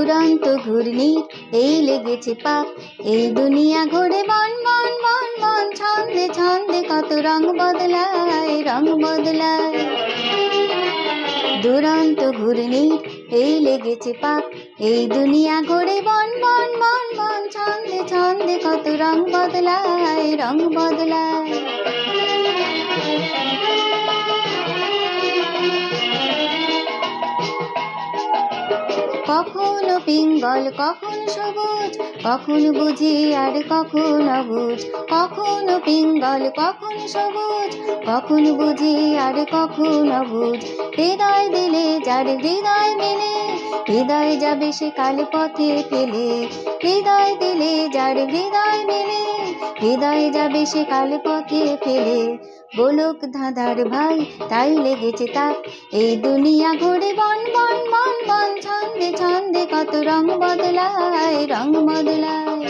দুরন্ত ঘূর্ণির এই লেগেছে পাক, এই দুনিয়া ঘোরে বন বন বন বন, ছন্দে ছন্দে কত রং বদলায়, রং বদলায়। দুরন্ত ঘূর্ণির এই লেগেছে পাক, এই দুনিয়া ঘোরে বন বন বন বন, ছন্দে ছন্দে কত রং বদলায়, রং বদলায়। কখনো পিঙ্গল কখনো সবুজ, কখনো বুঝি আর কখনো অবুঝ। কখনো পিঙ্গল কখনো সবুজ, কখনো বুঝি আর কখনো অবুঝ। হৃদয় দিলে যার হৃদয় মেলে, হৃদয় যাবে সে কাল পথে ফেলে। হৃদয় দিলে যার হৃদয় মেলে, হৃদয় যাবে সে কাল পথে ফেলে। গোলক ধাঁধার ভাই তাই লেগেছে তাক, এই দুনিয়া ঘুরে বন বন বন বন, ছন্দে ছন্দে কত রং বদলায়, রং বদলায়।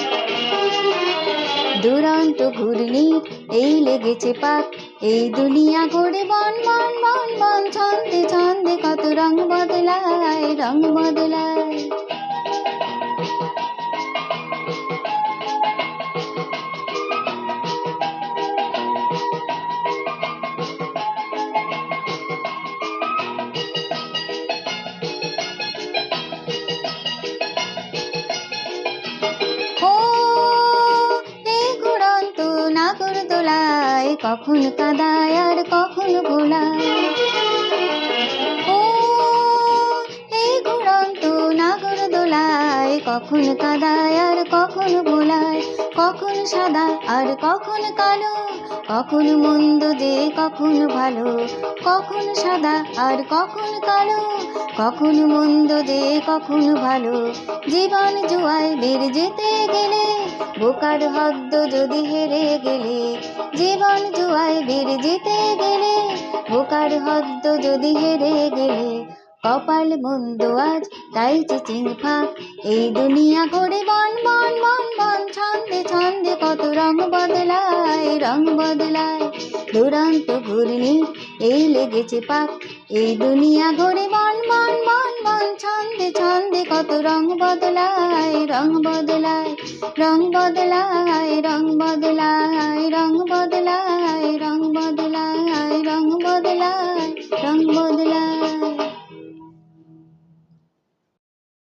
দুরন্ত ঘূর্ণির এই লেগেছে পাক, এই দুনিয়া ঘুরে বন বন বন বন, ছন্দে ছন্দে কত রং বদলায়, রং বদলায়। কখন কাঁদায় আর কখন ভোলায়, ও এই ঘুরন্ত নাগর দোলায়। কখন কাঁদায় আর কখন ভোলায়, কখন সাদা আর কখন কালো, কখন মন্দ যে কখন ভালো। কখন সাদা আর কখন কালো, কখন মন্দ যে কখন ভালো। জীবন জুয়ায় বের যেতে গেলে, বোকার হদ্দ যদি হেরে গেলে। জীবন জুয়ায় বের যেতে গেলে, বোকার হদ্দ যদি হেরে গেলে। কপাল মন্দ আজ তাই চিচিং ফাঁক, এই দুনিয়া ঘোরে বন বন বন বন, ছন্দে ছন্দে কত রং বদলায়, রং বদলায়। দুরন্ত ঘূর্ণির এই লেগেছে পাক, এই দুনিয়া ঘোরে বন বন বন বন, ছন্দে ছন্দে কত রং বদলায়, রং বদলায়। রং বদলায়, রং বদলায়, রং বদলায়, রং বদলায়, রং বদলায়, রং বদলায়।